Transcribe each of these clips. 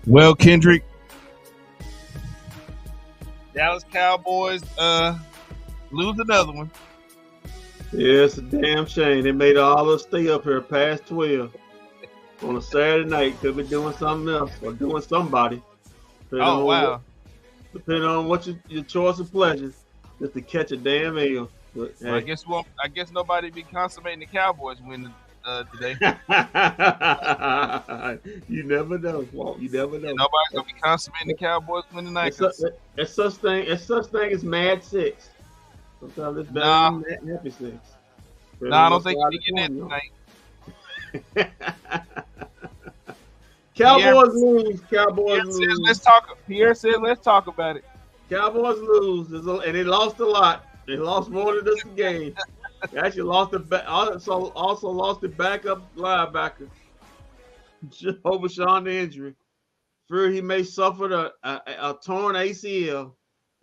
Well, Kendrick, Dallas Cowboys lose another one. Yeah, it's a damn shame. They made all us stay up here past 12 on a Saturday night. Could be doing something else or doing somebody. Oh, wow. Depending on what your choice of pleasure, just to catch a damn L. But, hey. Well, I guess nobody be consummating the Cowboys win today. You never know, Walt. You never know. Nobody's gonna be consummating the Cowboys win tonight. It's such thing as Mad Six. Sometimes it's better than Happy Six. No, I don't think you're getting that tonight. Cowboys lose. Cowboys lose. Pierre said, let's talk about it. Cowboys lose, and they lost a lot. They lost more than just a game. They actually lost also lost the backup linebacker over Sean the injury. Fear he may suffer a torn ACL,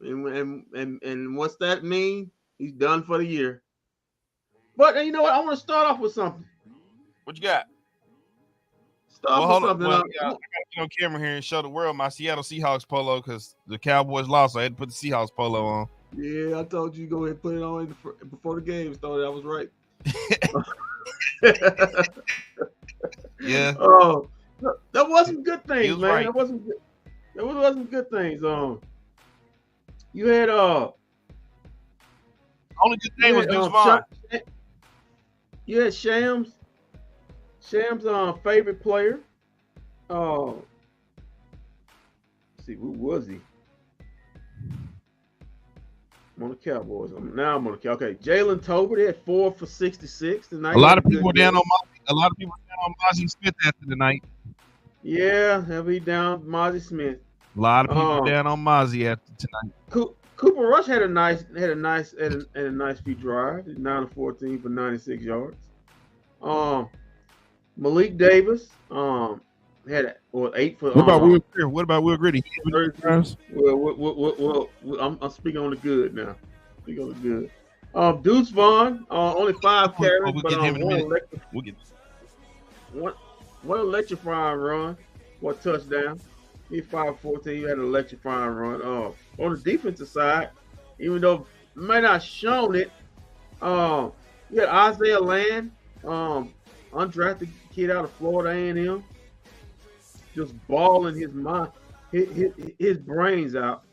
and what's that mean? He's done for the year. But you know what? I want to start off with something. What you got? Hold on. I gotta get on camera here and show the world my Seattle Seahawks polo because the Cowboys lost, so I had to put the Seahawks polo on. Yeah, I told you go ahead and put it on before the game started. I was right. Yeah. Oh, that wasn't good things, man. Right. That wasn't good. That wasn't good things. You had only good thing was Deuce Vaughn. You had Shams' favorite player. Let's see, who was he? I'm on the Cowboys. Now I'm on the Cowboys. Okay, Jalen Tolbert, they had 4 for 66 tonight. A lot of people down on Mozzie Smith after the night. Yeah, heavy down Mozzie Smith. A lot of people down on Mozzie after tonight. Cooper Rush had a nice few drives. 9 of 14 for 96 yards. Malik Davis had 8 for. What about Will Gritty? Well, I'm speaking on the good now. Speaking on the good. Deuce Vaughn only 5 carries, but one electrifying run, 1 touchdown. He 5-14. He had an electrifying run. On the defensive side, even though may not shown it, you had Isaiah Land, undrafted kid out of Florida A&M, just balling his mind, his brains out.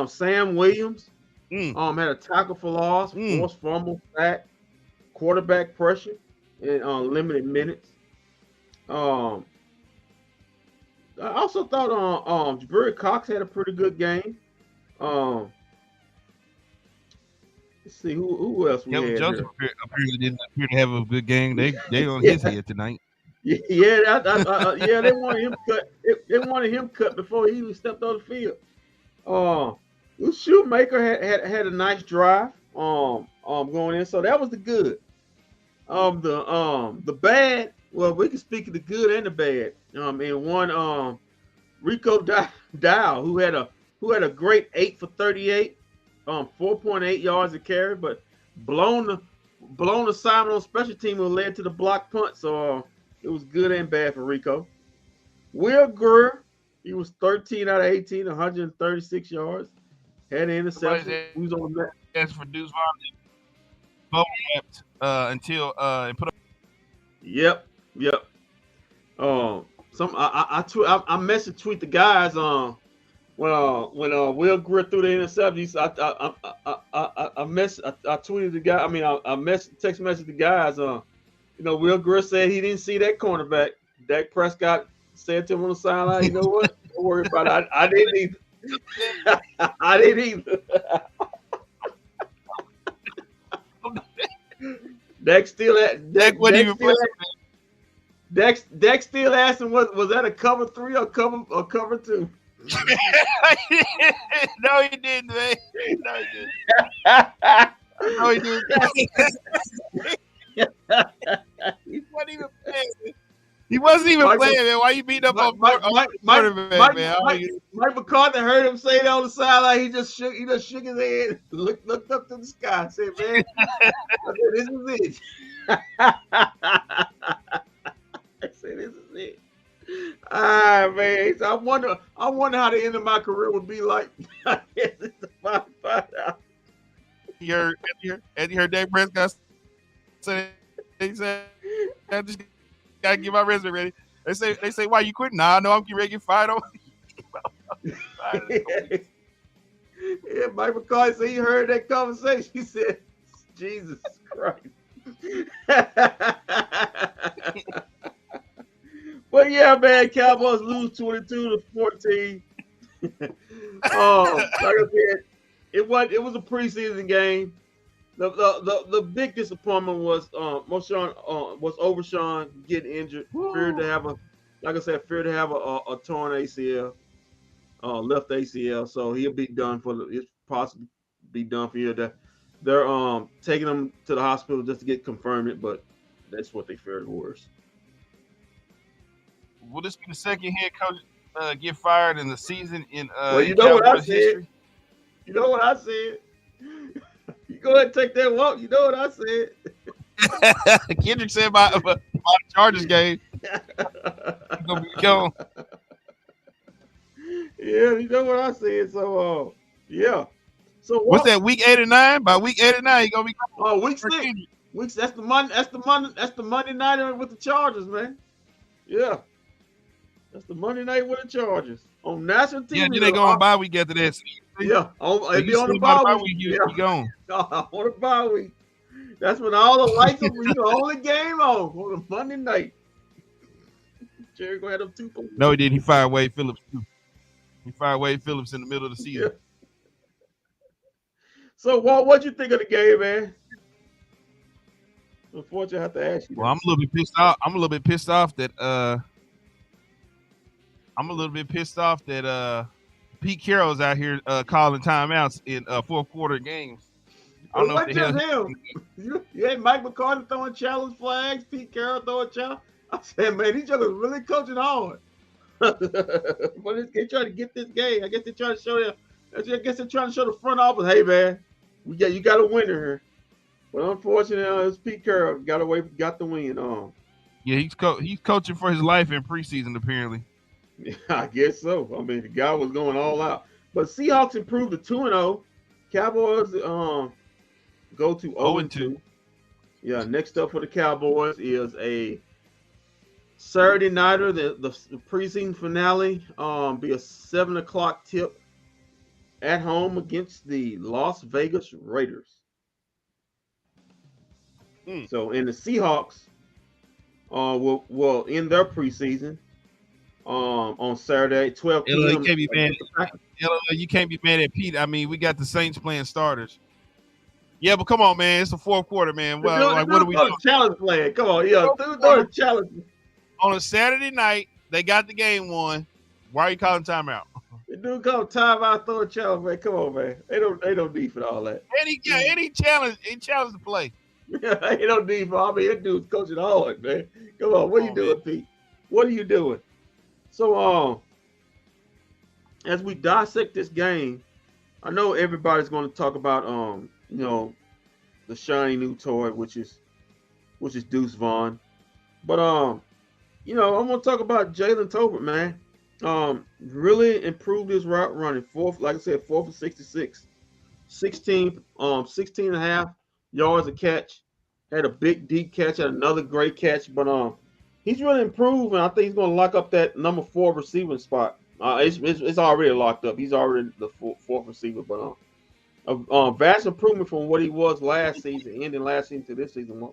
Sam Williams had a tackle for loss, forced fumble, sack, quarterback pressure, and limited minutes. I also thought Jabari Cox had a pretty good game. Let's see who else we had. Joseph apparently didn't appear to have a good game. They on his head tonight. Yeah, they wanted him cut. They wanted him cut before he even stepped on the field. Shoemaker had a nice drive going in, so that was the good. The bad. Well, we can speak of the good and the bad. And one Rico Dow who had a great 8 for 38, 4.8 yards a carry, but blown assignment on special team that led to the block punt. So it was good and bad for Rico. Will Greer, he was 13 out of 18, 136 yards, had an interception. He was on the as for Deuce Vaughn, until put up. Yep. I messaged tweet the guys when Will Greer threw the interception. I tweeted the guy. I mean, I text messaged the guys. Will Greer said he didn't see that cornerback. Dak Prescott said to him on the sideline, "You know what? Don't worry about it. I didn't either. I didn't either." Dak still asked him, was that a cover 3 or cover 2? No, he didn't, man. No, he didn't. He wasn't even playing. He wasn't even playing, man. Why you beating up on quarterback, man? Mike McCarthy heard him say that on the sideline. He just shook his head, looked up to the sky, and said, "Man, this is it." I said, "This is it." Man. So I wonder how the end of my career would be like. I guess it's about to find out. You heard Dave Prescott say, he said, I just gotta get my resume ready. They say, why you quitting? Nah, I know I'm getting ready to get fired on. Yeah, Mike McCarthy said he heard that conversation. He said, Jesus Christ. But yeah, man, Cowboys lose 22-14. Like I said, it was a preseason game. The big disappointment was Moshawn was Overshawn getting injured. Feared to have a torn ACL, left ACL. So he'll be done it's possibly be done for you. They're taking him to the hospital just to get confirmed, but that's what they feared was. Will this be the second head coach get fired in the season in Well, you in know what I Cowboys said. history? You know what I said. You go ahead and take that walk. You know what I said. Kendrick said about the Chargers game. He's gonna be gone. Yeah, you know what I said. So, yeah. So what's that? Week 8 and 9. By week 8 and 9, he's gonna be gone. Oh, week 6. Weeks. That's the Monday night with the Chargers, man. Yeah. That's the Monday night with the Chargers on national TV. Yeah, then they go on bye week after that. Yeah, it'll be on the bye week. You gone. On the bye week. That's when all the lights will be the only game on a Monday night. Jerry gonna have them 2 points. No, he didn't. He fired Wade Phillips too. He fired Wade Phillips in the middle of the season. Yeah. So, what'd you think of the game, man? Unfortunately, I have to ask you. Well, I'm a little bit pissed off. I'm a little bit pissed off that Pete Carroll's out here calling timeouts in fourth quarter games. I don't know what the hell. You had Mike McCarthy throwing challenge flags, Pete Carroll throwing challenge. I said, man, these jokers really coaching hard. But they're trying to get this game. I guess they're trying to show the front office, hey man, you got a winner here. But unfortunately, it's Pete Carroll got the win. Yeah, he's coaching for his life in preseason apparently. Yeah, I guess so. I mean, the guy was going all out. But Seahawks improved to 2-0. Cowboys go to 0-2. Yeah, next up for the Cowboys is a Saturday nighter, the preseason finale. Be a 7:00 tip at home against the Las Vegas Raiders. So, and the Seahawks will end their preseason on Saturday, 12 p.m. You can't be mad at Pete. I mean, we got the Saints playing starters. Yeah, but come on, man. It's the fourth quarter, man. Well, what are we doing? Challenge playing. Come on, yeah. Challenge. On a Saturday night, they got the game won. Why are you calling timeout? The dude called timeout, throw a challenge, man. Come on, man. They don't need for all that. Any challenge, to play. Yeah, they don't need for. I mean, that dude's coaching hard, man. Come on, what are you doing, Pete? What are you doing? So, as we dissect this game, I know everybody's going to talk about, the shiny new toy, which is Deuce Vaughn. But, I'm going to talk about Jalen Tolbert, man. Really improved his route running. Fourth for 66. 16 and a half yards a catch. Had a big, deep catch. Had another great catch. But, he's really improved, and I think he's going to lock up that number 4 receiving spot. It's already locked up. He's already the fourth receiver, but a vast improvement from what he was last season, ending last season to this season.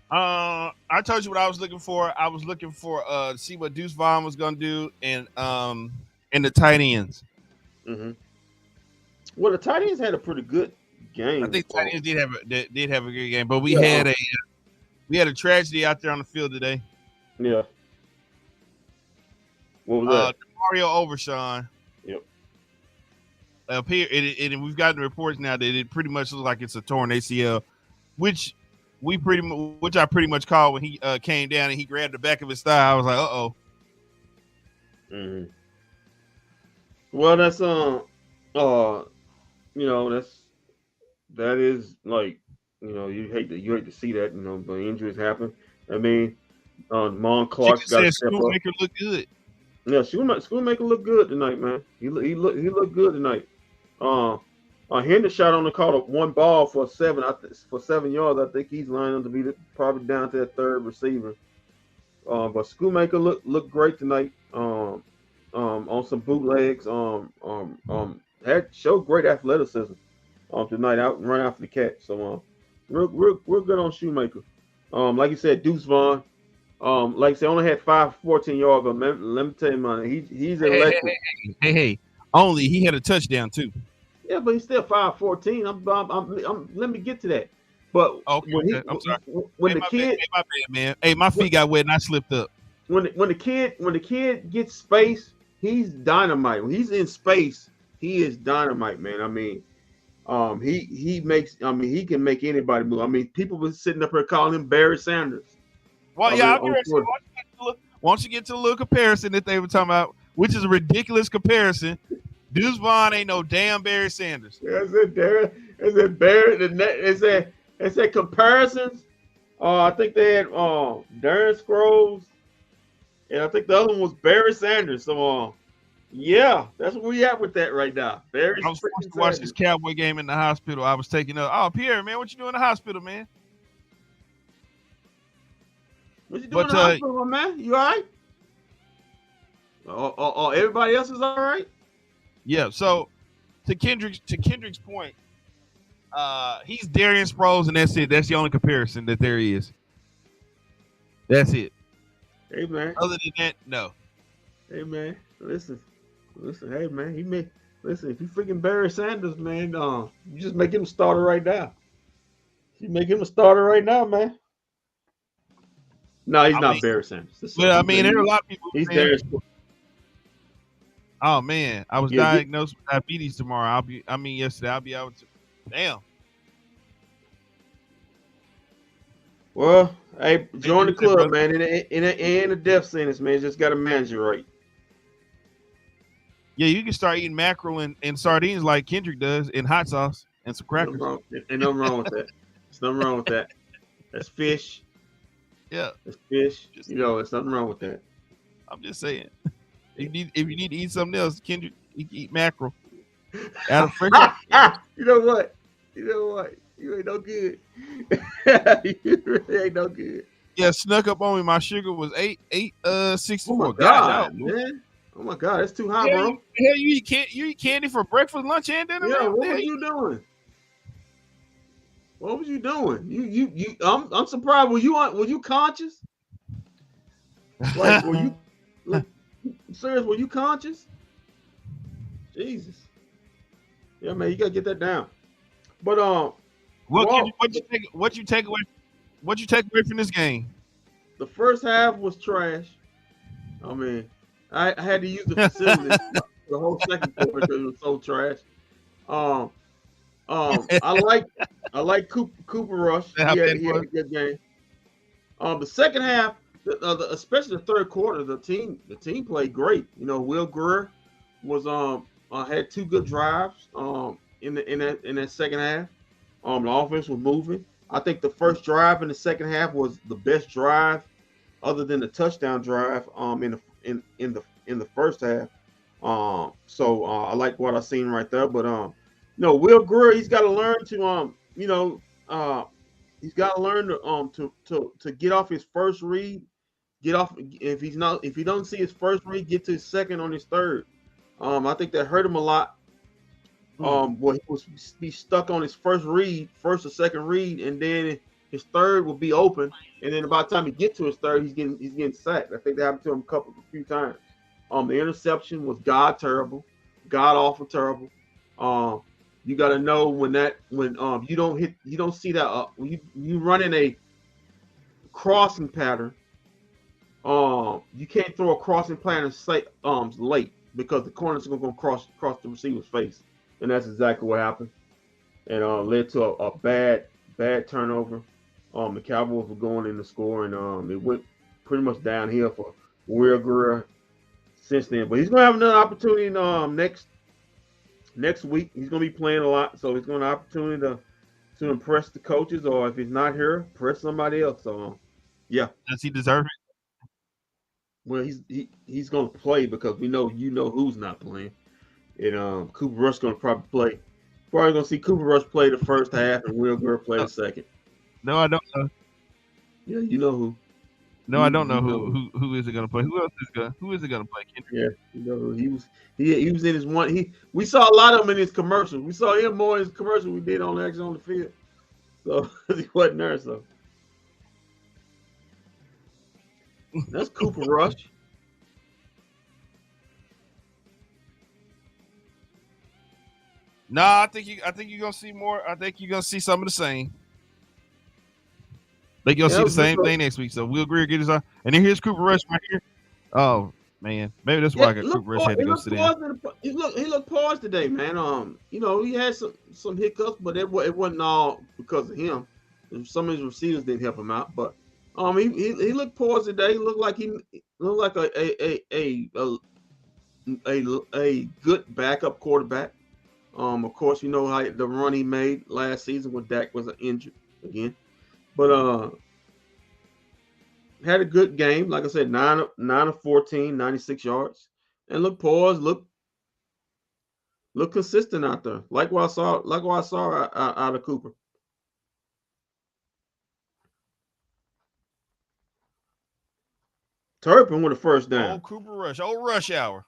I told you what I was looking for. I was looking for to see what Deuce Vaughn was going to do, and the tight ends. Mm-hmm. Well, the tight ends had a pretty good game. I think tight ends did have a good game, but we had a tragedy out there on the field today. Yeah. What was that? Mario Overshawn. Yep. And we've gotten reports now that it pretty much looks like it's a torn ACL, which I pretty much called when he came down and he grabbed the back of his thigh. I was like, uh-oh. Mm-hmm. Well, that's that is like, you hate to see that, but injuries happen. I mean, Mon She Clark's just got to said step up. Schoolmaker look good. Yeah, Schoolmaker look good tonight, man. He looked good tonight. Hendon shot on the call of one ball for 7 yards. I think he's lining up to be probably down to that third receiver. But Schoolmaker looked great tonight. On some bootlegs. Had showed great athleticism. Tonight out and run after the catch. So we're good on Shoemaker. Like you said, Deuce Vaughn. Like I said, only had 14 yards, but let me tell you, man, he's electric. Hey. Only he had a touchdown too. Yeah, but he's still 5'14". Let me get to that. But Okay, I'm sorry. When the kid, my bad, man. Hey, my feet got wet and I slipped up. When the kid gets space, he's dynamite. When he's in space, he is dynamite, man. I mean, he makes. I mean, he can make anybody move. I mean, people were sitting up here calling him Barry Sanders. Well, yeah, why don't you get to a little comparison that they were talking about, which is a ridiculous comparison. Deuce Vaughn ain't no damn Barry Sanders. Is it Barry? Is that comparisons? I think they had Darren Sproles, and I think the other one was Barry Sanders. So yeah, that's where we at with that right now. Barry. I was forced to watch this Cowboy game in the hospital. I was taking up. Oh, Pierre, man, what you doing in the hospital, man? What you doing in the hospital, man? You all right? Oh, everybody else is all right? Yeah, so to Kendrick's point, he's Darian Sproles, and that's it. That's the only comparison that there is. That's it. Hey, man. Other than that, no. Hey, man, listen. Hey, man, listen. If you freaking Barry Sanders, man, you just make him a starter right now. You make him a starter right now, man. No, he's not Barry Sanders. Well, I mean, there are a lot of people. He's Darian. Oh man, I was diagnosed with diabetes tomorrow. Yesterday. I'll be out. Damn. Well, hey, join the club, man. It ain't a death sentence, man. Just got to manage it right. Yeah, you can start eating mackerel and sardines like Kendrick does in hot sauce and some crackers. Ain't nothing wrong with that. There's nothing wrong with that. That's fish. Yeah, that's fish. There's nothing wrong with that. I'm just saying. If you need to eat something else, Kendrick, you can eat mackerel. Out of You know what? You ain't no good. You really ain't no good. Yeah, snuck up on me. My sugar was 8.64. Oh my God, man. Oh my God, that's too high, bro. Hell, you eat candy for breakfast, lunch, and dinner? Yeah, what were you doing? What was you doing? You I'm surprised. Were you conscious? Like, were you serious? Were you conscious? Jesus. Yeah, man, you gotta get that down. But what you take away from this game? The first half was trash. I mean, I had to use the facility the whole second quarter because it was so trash. I like Cooper Rush. He had a good game. The second half, especially the third quarter, the team played great. Will Greer was had two good drives in that second half. The offense was moving. I think the first drive in the second half was the best drive, other than the touchdown drive in the first half. So I like what I seen right there. But Will Greer, he's got to learn to he's got to learn to get off his first read. Get off if he don't see his first read, get to his second on his third. I think that hurt him a lot. He was be stuck on his first or second read, and then his third will be open, and then by the time he get to his third, he's getting sacked. I think that happened to him a few times. The interception was god awful terrible. You got to know when you don't see that when you run in a crossing pattern. You can't throw a crossing pattern late because the corners are going to cross the receiver's face, and that's exactly what happened, and led to a bad turnover. The Cowboys were going in to score, and it went pretty much downhill for Will Greer since then. But he's going to have another opportunity next week. He's going to be playing a lot, so he's going to have an opportunity to impress the coaches, or if he's not here, press somebody else. So, yeah. Does he deserve it? Well, he's going to play because we know who's not playing, and Cooper Rush going to probably play. Probably going to see Cooper Rush play the first half and Will Grier play the second. No, I don't know. Yeah, you know who. No, I don't know who is it going to play. Who is it going to play? Kendrick? Yeah, you know who. He was in his one. We saw a lot of him in his commercials. We saw him more in his commercial we did on the field. So he wasn't there. So that's Cooper Rush. No, I think you're gonna see more. I think you're gonna see some of the same. I think you'll see the same thing next week. So Will Grier get his on, and then here's Cooper Rush right here. Oh man, maybe that's why I got Cooper Rush had to go sit down. He looked paused today, man. He had some hiccups, but it wasn't all because of him. Some of his receivers didn't help him out, but he looked paused today. He looked like a good backup quarterback. Of course, you know how the run he made last season when Dak was injured again, but had a good game. Like I said, 9 of 14, 96 yards, and look paused, look consistent out there. Like what I saw out of Cooper. Turpin with a first down. Old Cooper Rush, old rush hour.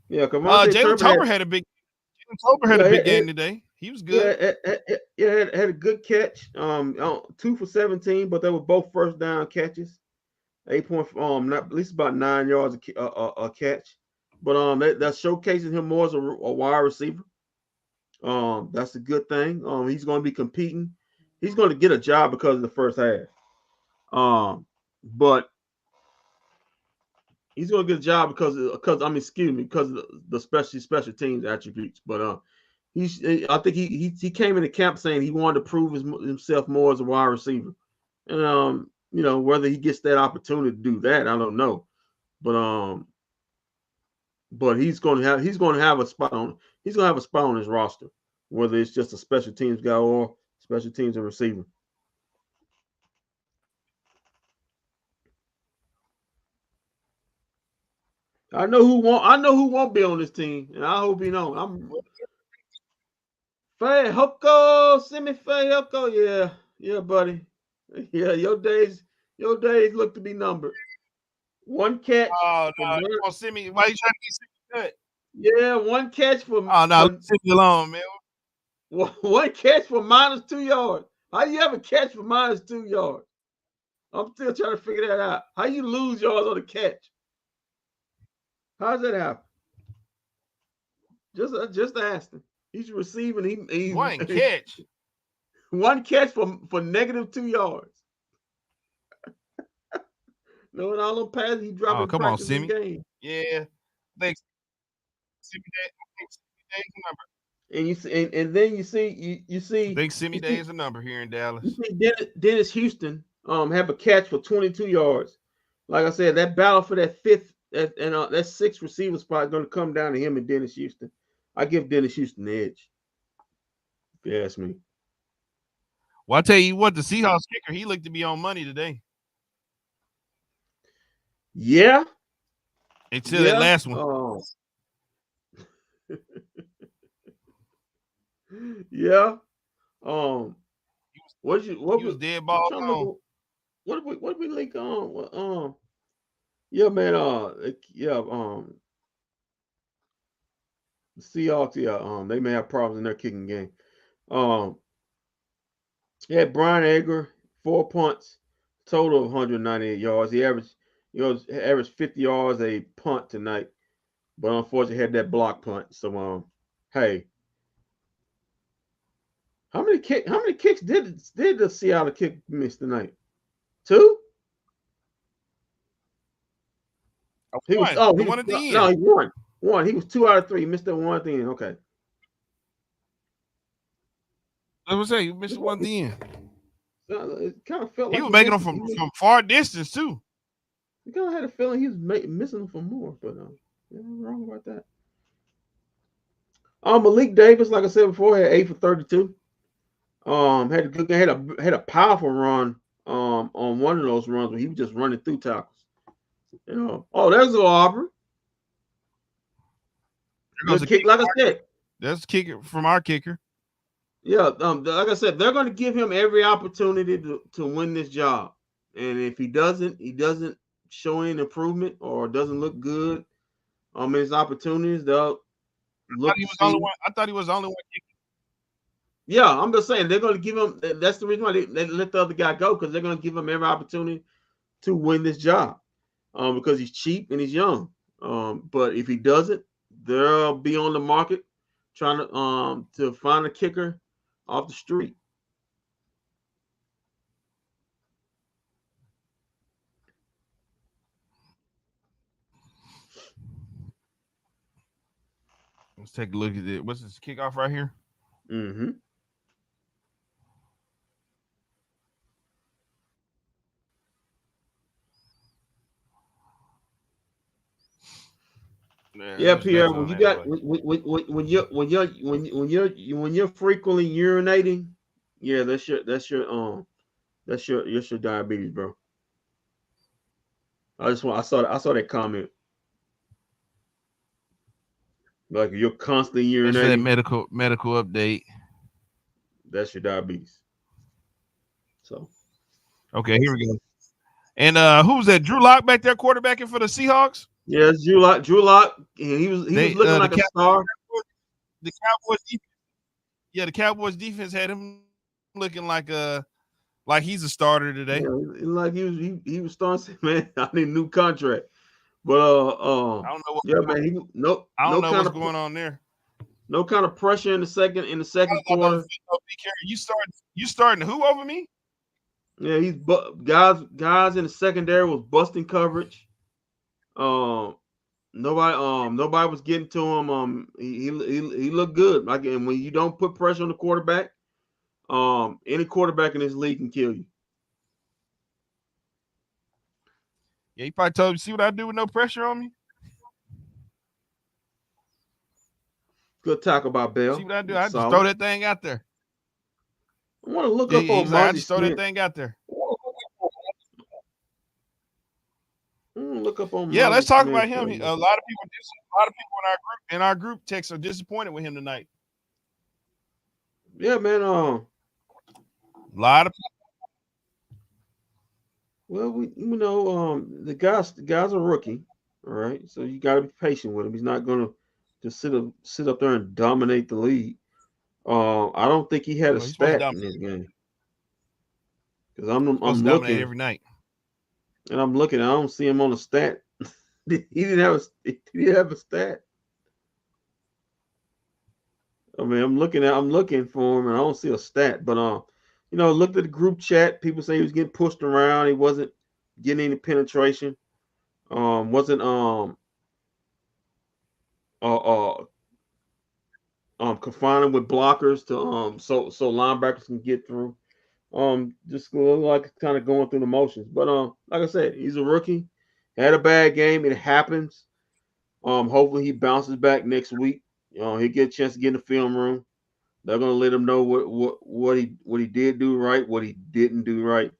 Yeah, come on. Jalen Tolbert had a big. Jalen Tolbert had a big game today. He was good. Yeah, had a good catch. 2 for 17, but they were both first down catches. 8 point. Not at least about 9 yards a catch. But that's showcasing him more as a wide receiver. That's a good thing. He's going to be competing. He's going to get a job because of the first half. But he's going to get a job because of the special teams attributes. But I think he came into camp saying he wanted to prove himself more as a wide receiver, and whether he gets that opportunity to do that, I don't know. But he's going to have a spot on his roster, whether it's just a special teams guy or special teams and receiver. I know who won't be on this team, and I hope he know. I'm Faye Hoko, semi Faye Hoko, yeah, buddy. Yeah, your days look to be numbered. One catch. Oh no, you gonna send me? Why you trying to get Simi cut? Yeah, one catch for. Oh no, leave me alone, man. One catch for -2 yards. How do you have a catch for -2 yards? I'm still trying to figure that out. How you lose yards on a catch? How does that happen? Just asking. He's receiving. He one catch. One catch for -2 yards. No, and all them passes he dropped in practice in the game. Yeah, thanks. Simi Day is a number. And then you see. I think Simi Day is a number here in Dallas. You see Dennis Houston have a catch for 22 yards. Like I said, that battle for that fifth and that sixth receiver spot is going to come down to him and Dennis Houston. I give Dennis Houston the edge. If you ask me. Well, I tell you what, the Seahawks kicker, he looked to be on money today. Yeah. Until that last one. Oh. Yeah. What was dead ball on. What did we link on? Yeah, man. The Seahawks. They may have problems in their kicking game. Yeah, Brian Ager, 4 punts, total of 198 yards. He averaged 50 yards a punt tonight, but unfortunately had that block punt. So hey. How many kicks did the Seattle kick miss tonight? 2? He was one at the end. No, he won. One. He was 2 out of 3. He missed that one at the end. Okay. I was saying, you missed one at the end. It kind of felt like he was making them from far distance too. You kind of had a feeling he was missing them from more, but I'm wrong about that. Malik Davis, like I said before, had 8 for 32. Had a good game, had a powerful run on one of those runs where he was just running through tackles. You know, oh, there's a Auburn. Good kick, like I said. That's kicker from our kicker. Yeah, like I said, they're going to give him every opportunity to win this job, and if he doesn't show any improvement or doesn't look good, in his opportunities, they'll look to see. I thought he was the only one kicking. Yeah, I'm just saying they're going to give him. That's the reason why they let the other guy go, because they're going to give him every opportunity to win this job, because he's cheap and he's young. But if he doesn't, they'll be on the market trying to find a kicker off the street. Let's take a look at it. What's this kickoff right here? Mm-hmm. Yeah, Pierre. When you got when you're frequently urinating, yeah, that's your diabetes, bro. I saw that comment. Like you're constantly urinating. That's that medical update. That's your diabetes. So, okay, here we go. And who's that? Drew Lock back there, quarterbacking for the Seahawks. Yeah, it's Drew Lock. He was looking like a star. The Cowboys defense. Yeah, the Cowboys defense had him looking like he's a starter today. Yeah, like he was starting. Man, I need a new contract. But I don't know. Yeah, man. I don't know what's going on there. No kind of pressure in the second quarter. You starting who over me? Yeah, he's guys in the secondary was busting coverage. Nobody was getting to him. He looked good. Like, and when you don't put pressure on the quarterback, any quarterback in this league can kill you. Yeah, he probably told you, see what I do with no pressure on me? Good tackle by Bell. See what I do? I just throw that thing out there. I want to look up on I just throw that thing out there. Look up on. Yeah, let's talk about him. A lot of people in our group text are disappointed with him tonight. Yeah, man. A lot of people. Well, the guy's a rookie, all right. So you got to be patient with him. He's not gonna just sit up there and dominate the league. I don't think he had a stat in this game, because I'm looking every night, and I'm looking. I don't see him on the stat. He didn't have a stat. I mean, I'm looking for him, and I don't see a stat. But looked at the group chat. People say he was getting pushed around. He wasn't getting any penetration. Wasn't confining with blockers to so linebackers can get through. Just look like kind of going through the motions. But like I said, he's a rookie. Had a bad game. It happens. Hopefully he bounces back next week. He'll get a chance to get in the film room. They're gonna let him know what he did do right, what he didn't do right,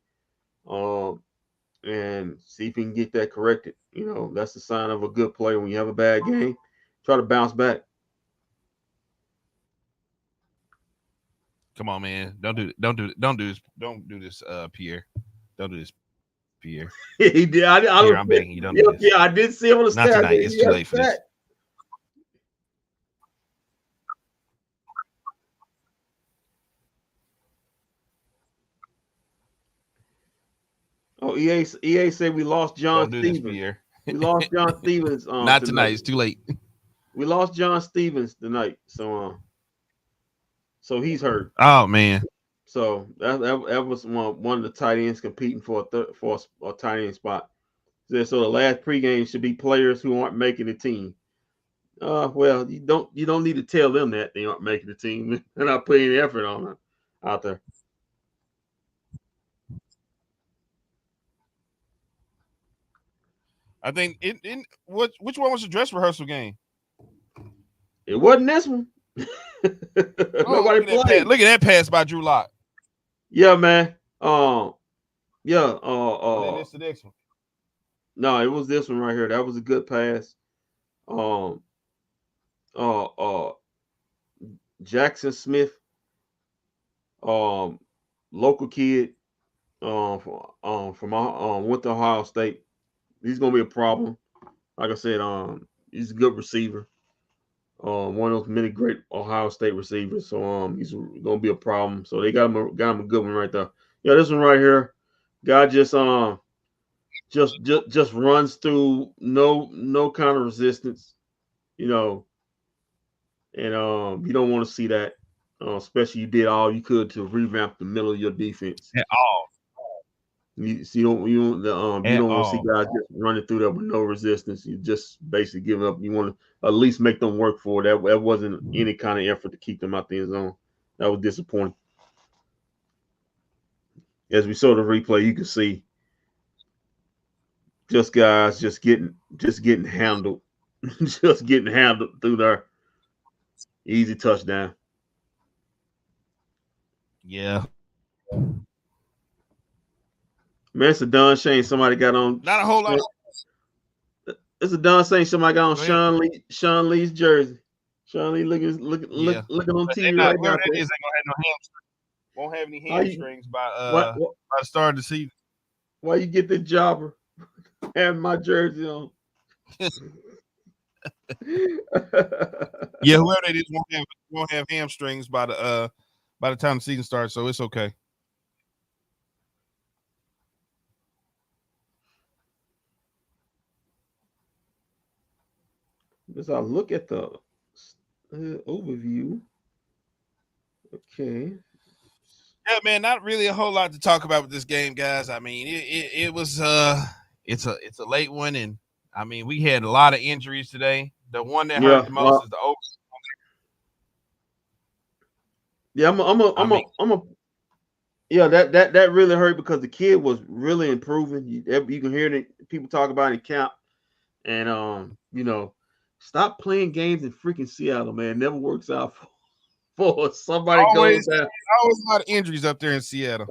and see if he can get that corrected. That's the sign of a good player. When you have a bad game, try to bounce back. Come on, man! Don't do this, Pierre. Don't do this, Pierre. He did. I'm begging you. Don't do this. Yeah, I did see him on the stat. Not tonight. It's too late for this. Oh, EA said we lost John Stevens. We lost John Stevens. Not tonight. It's too late. We lost John Stevens tonight. So he's hurt. Oh man. So that was one of the tight ends competing for a tight end spot. So the last pregame should be players who aren't making the team. Well, you don't need to tell them that they aren't making the team. They're not putting any effort on it out there. I think which one was the dress rehearsal game? It wasn't this one. Nobody played. Look at that pass by Drew Lock. Yeah, man. Yeah. It's the next one. No, it was this one right here. That was a good pass. Um, uh, uh, Jackson Smith, um, local kid, from went to Ohio State. He's gonna be a problem. Like I said, he's a good receiver. One of those many great Ohio State receivers. So he's gonna be a problem. So they got him a good one right there. Yeah, this one right here, guy just runs through no kind of resistance, you know, and you don't want to see that. Especially you did all you could to revamp the middle of your defense. At all. You At don't want to see all. guys just running through that with no resistance. You just basically give up. You want to at least make them work for it. That wasn't any kind of effort to keep them out the end zone. That was disappointing. As we saw the replay, you can see just guys just getting handled, just getting handled through there. Easy touchdown. Yeah. Man, it's a Don Shane. Somebody got on. Not a whole lot. It's a Don Shane. Somebody got on Go ahead. Sean Lee's jersey. Sean Lee looking Yeah. on TV Not, right now. whoever that is ain't gonna have no hamstrings. Won't have any hamstrings by the start of the season. Why you get the jobber having my jersey on? Yeah, whoever that is won't have hamstrings by the time the season starts, so it's okay. As I look at the overview, okay. Yeah, man, not really a whole lot to talk about with this game, guys. I mean, it was it's a late one, and I mean we had a lot of injuries today. The one that hurt the most is the over. Yeah, yeah, that really hurt because the kid was really improving. You can hear people talk about it in camp, and stop playing games in freaking Seattle, man. It never works out for somebody Always goes down. Always a lot of injuries up there in Seattle.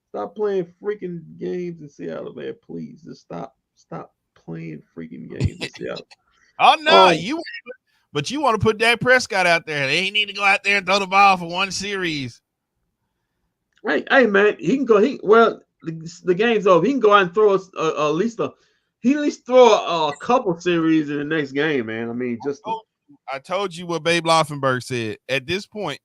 Stop playing freaking games in Seattle, man. Please, just stop playing freaking games in Seattle. Oh no, but you want to put Dak Prescott out there. They need to go out there and throw the ball for one series. Hey, man, he can go. The game's over. He can go out and throw at least throw a couple series in the next game, man. I mean, I told you what Babe Laufenberg said. At this point,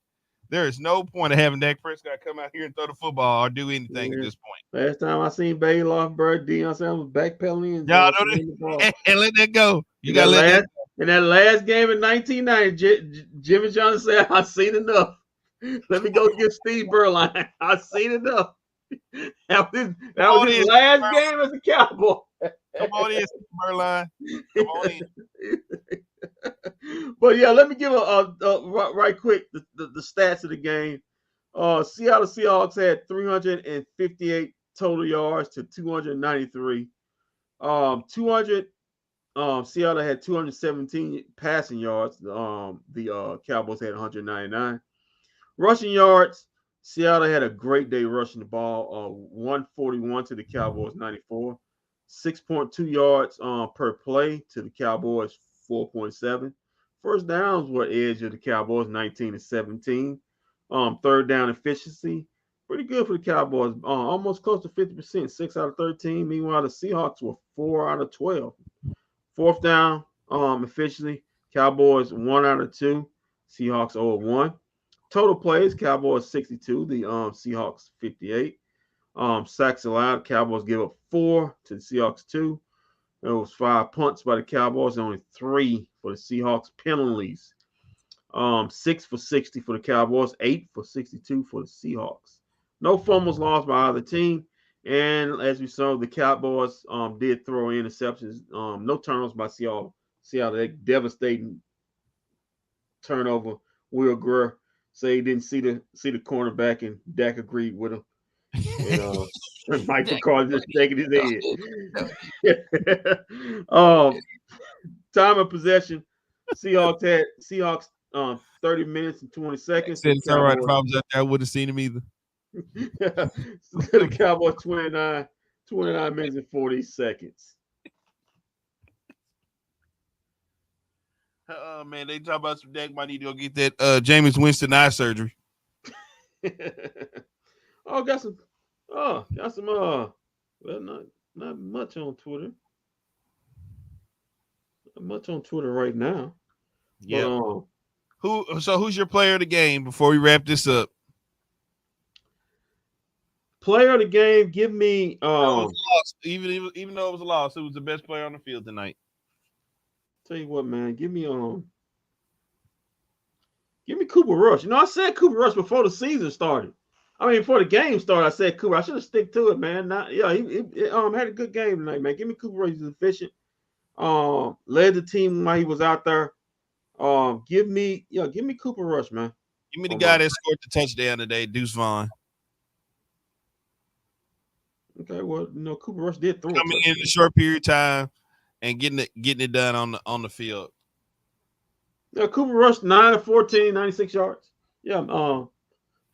there is no point of having Dak Prescott come out here and throw the football or do anything at this point. Last time I seen Babe Laufenberg, Deion Sanders was backpedaling and let that go. You gotta let that go. In that last game in 1990, Jimmy Johnson said, "I've seen enough. Let me go get Steve Berline. I've seen enough." That was his last game as a Cowboy. Come on in, Steve Berline. Come on in. But yeah, let me give right quick the stats of the game. Seattle Seahawks had 358 total yards to 293. Seattle had 217 passing yards. The Cowboys had 199 rushing yards. Seattle had a great day rushing the ball. 141 to the Cowboys 94. 6.2 yards per play to the Cowboys 4.7. First downs were edge of the Cowboys 19 to 17. Third down efficiency pretty good for the Cowboys. Almost close to 50%, 6 out of 13. Meanwhile, the Seahawks were 4 out of 12. Fourth down efficiency, Cowboys 1 out of 2. Seahawks 0-1. Total plays, Cowboys 62. The Seahawks 58. Sacks allowed, Cowboys give up 4 to the Seahawks 2. There was 5 punts by the Cowboys, only 3 for the Seahawks. Penalties, 6 for 60 for the Cowboys, 8 for 62 for the Seahawks. No fumbles lost by either team. And as we saw, the Cowboys did throw interceptions. No turnovers by Seattle. They devastating turnover. Will Greer say he didn't see the cornerback, and Dak agreed with him. And Mike McCarthy just shaking his head. Time of possession, Seahawks 30 minutes and 20 seconds. It's all right if I was out there, I wouldn't have seen him either. The Cowboys 29. 29 minutes and 40 seconds. Oh man, they talk about some Dak might need to go get that Jameis Winston eye surgery. Oh, got some well, not much on Twitter. Not much on Twitter right now. But Yeah. Who's your player of the game before we wrap this up? Player of the game, give me even though it was a loss, it was the best player on the field tonight. Tell you what, man, give me Cooper Rush. You know, I said Cooper Rush before the season started. I mean, before the game started, I said Cooper. I should have stick to it, man. He had a good game tonight, man. Give me Cooper Rush. He's efficient. Led the team while he was out there. Give me Cooper Rush, man. Give me the guy that scored the touchdown today, Deuce Vaughn. Okay, well, Cooper Rush did throw coming in a short period of time and getting it done on the field. Yeah, Cooper Rush 9 of 14, 96 yards. Yeah,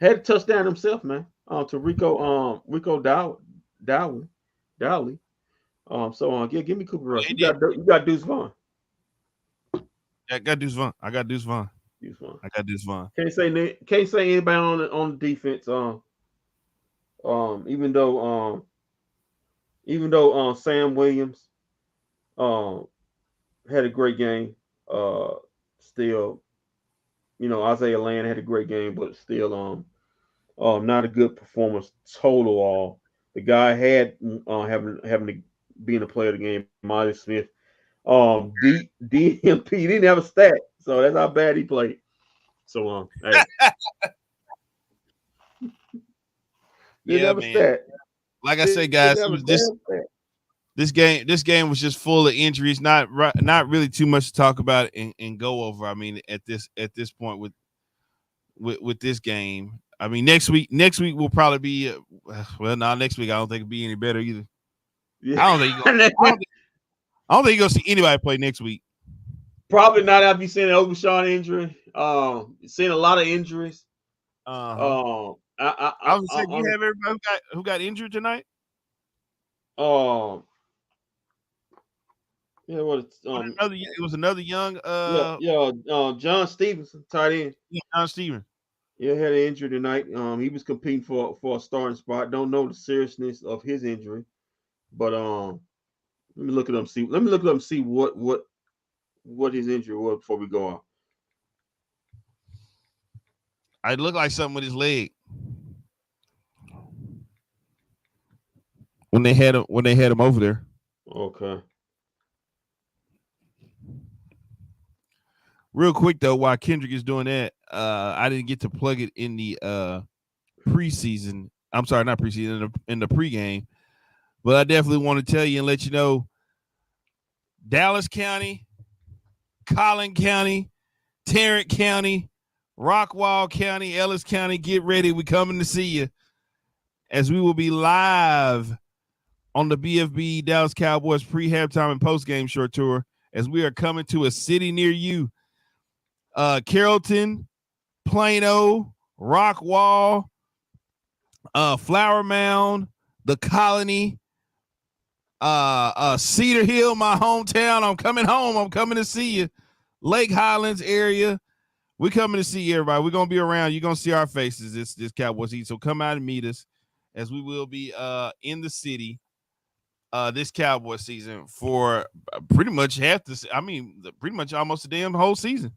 had a touchdown himself, man. To Rico Dowley. Give me Cooper Rush. You got Deuce Vaughn. I got Deuce Vaughn. I got Deuce Vaughn. Can't say anybody on the defense. Even though Sam Williams had a great game, still, Isaiah Land had a great game, but still not a good performance total. All the guy had having to being a player of the game. Miley Smith, DMP didn't have a stat, so that's how bad he played. So hey. Yeah, man. Like I said, guys, this game was just full of injuries. Not really too much to talk about and go over. I mean, at this point with this game, I mean, next week will probably be next week I don't think it'll be any better either. Yeah. I don't think you're gonna see anybody play next week. Probably not after you seen an Overshawn injury. Seen a lot of injuries. I was saying, you have everybody who got injured tonight? Yeah, it was another young John Stevenson, tight end. Yeah, John Stevenson. Yeah, had an injury tonight. He was competing for a starting spot. Don't know the seriousness of his injury, but let me look at him. See what his injury was before we go on. It looked like something with his leg when they had him over there. Okay. Real quick though, while Kendrick is doing that, I didn't get to plug it in the preseason. I'm sorry, not preseason, in the pregame, but I definitely want to tell you and let you know: Dallas County, Collin County, Tarrant County, Rockwall County, Ellis County, get ready. We're coming to see you as we will be live on the bFb Dallas Cowboys pre-halftime and post-game short tour as we are coming to a city near you. Carrollton, Plano, Rockwall, Flower Mound, the Colony, Cedar Hill, my hometown. I'm coming home. I'm coming to see you. Lake Highlands area. We're coming to see everybody. We're going to be around. You're going to see our faces this Cowboys season. So come out and meet us as we will be in the city this Cowboy season for pretty much pretty much almost the damn whole season.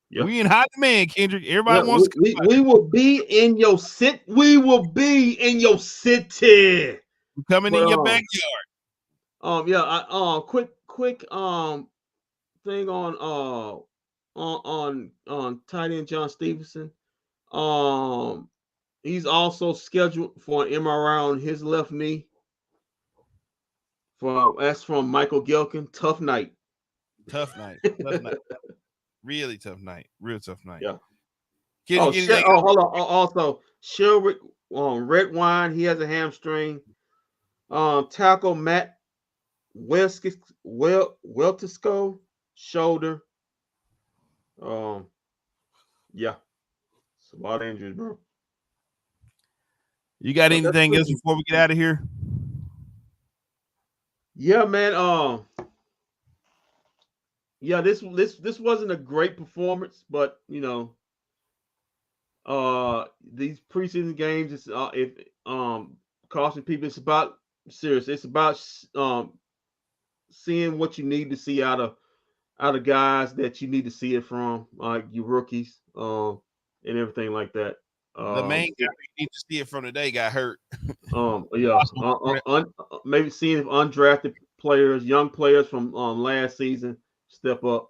Yep. We in hot demand, Kendrick. Everybody wants to we will be in your city. We will be in your city. We're coming in your backyard. Quick thing on tight end John Stevenson. He's also scheduled for an MRI on his left knee. That's from Michael Gelkin. Tough night. Really tough night. Real tough night. Yeah. Hold on. Also, Sherwick Red Wine, he has a hamstring. Tackle Matt Weltisco, shoulder. Yeah. It's a lot of injuries, bro. You got anything else before we get out of here? Yeah, man. Yeah, this wasn't a great performance, but these preseason games is if caution people, it's about serious. It's about seeing what you need to see out of guys that you need to see it from, like your rookies, and everything like that. The main guy we need to see it from today got hurt. Yeah, maybe seeing if undrafted players, young players from last season step up.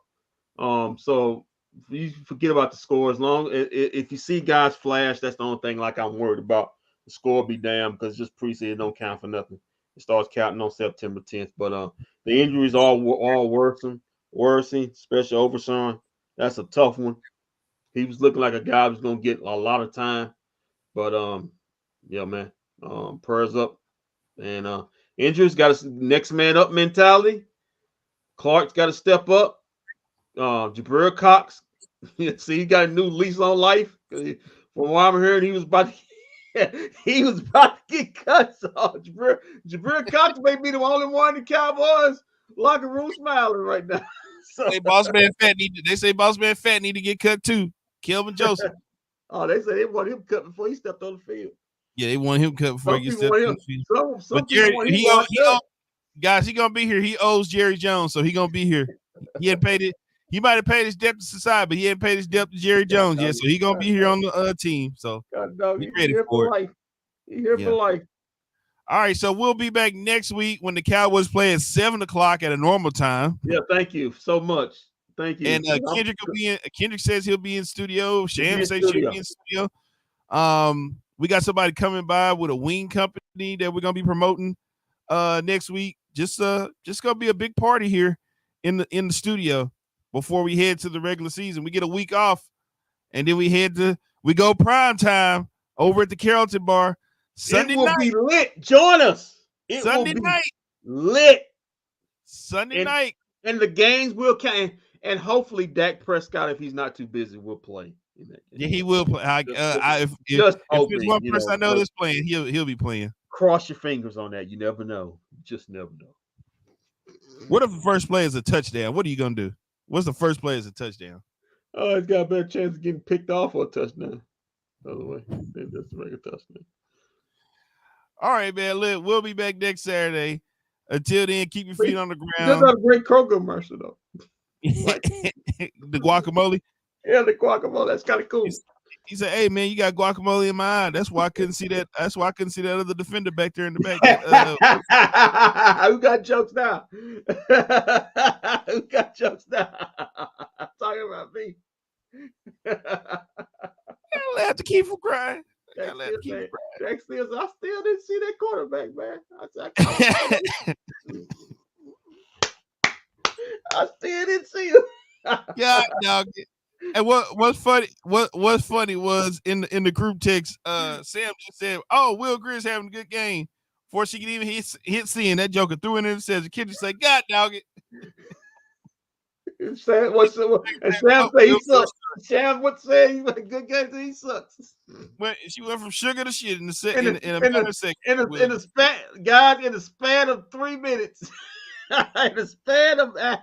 So you forget about the score. As long if you see guys flash, that's the only thing like I'm worried about. The score be damned because just preseason don't count for nothing. It starts counting on September 10th. But the injuries all worsening, especially Overshawn. That's a tough one. He was looking like a guy who's gonna get a lot of time. But yeah, man. Prayers up. And injuries got a next man up mentality. Clark's got to step up. Jabril Cox, see, he got a new lease on life. From what I'm hearing, he was about to get cut. So Jabril Cox may be the only one in the Cowboys locker room smiling right now. So, They say Boss Man Fat need to get cut too. Kelvin Joseph. They say they want him cut before he stepped on the field. Yeah, they want him cut before he gets stepped on the field. Some people want him guys, he gonna be here. He owes Jerry Jones, so he gonna be here. He had paid it. He might have paid his debt to society, but he hadn't paid his debt to Jerry Jones yet. So he gonna be here on the team. So be ready for life. He here for life. All right, so we'll be back next week when the Cowboys play at 7:00 at a normal time. Yeah, thank you so much. Thank you. And Kendrick will be in. Kendrick says he'll be in studio. Sham says she'll be in studio. We got somebody coming by with a wing company that we're gonna be promoting next week. Just gonna be a big party here in the studio before we head to the regular season. We get a week off, and then we go prime time over at the Carrollton Bar Sunday night. It will be lit. Join us. Sunday night. Lit. Sunday night. And the games will count. And hopefully Dak Prescott, if he's not too busy, will play. Yeah, he will play. If there's one person I know that's playing, he'll be playing. Cross your fingers on that. You never know. Just never know. What if the first play is a touchdown? What are you gonna do? What's the first play is a touchdown? Oh, he's got a better chance of getting picked off for a touchdown. Other way, that's to make a touchdown. All right, man. Look, we'll be back next Saturday. Until then, keep your feet on the ground. That's not a great Kroger commercial though. The guacamole. Yeah, the guacamole. That's kind of cool. He said, "Hey, man, you got guacamole in my eye. That's why I couldn't see that. That's why I couldn't see that other defender back there in the back." Who got jokes now? Who got jokes now? Talking about me. I have to keep from crying. I still didn't see that quarterback, man. I still didn't see him. Yeah, dog. And what's funny was in the group text, Sam just said, "Oh, Will Greer's having a good game." Before she could even hit seeing that joker threw in and says the kid just say, "God dog it." Sam say he sucks. Sam would say he's a good game. He sucks. She went from sugar to shit in a second. In the span of 3 minutes. In the span of I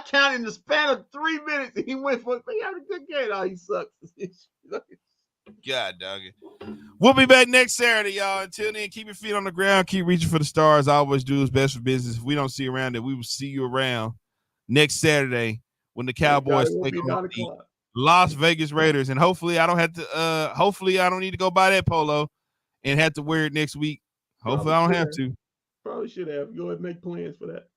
counted in the span of 3 minutes. He went for he had a good game. Oh, he sucks. God dog it. We'll be back next Saturday, y'all. Until then, keep your feet on the ground. Keep reaching for the stars. I always do what's best for business. If we don't see you around it, we will see you around next Saturday when the Cowboys take on the Las Vegas Raiders. And hopefully I don't have to hopefully I don't need to go buy that polo and have to wear it next week. Hopefully I don't have to. Probably should have. Go ahead and make plans for that.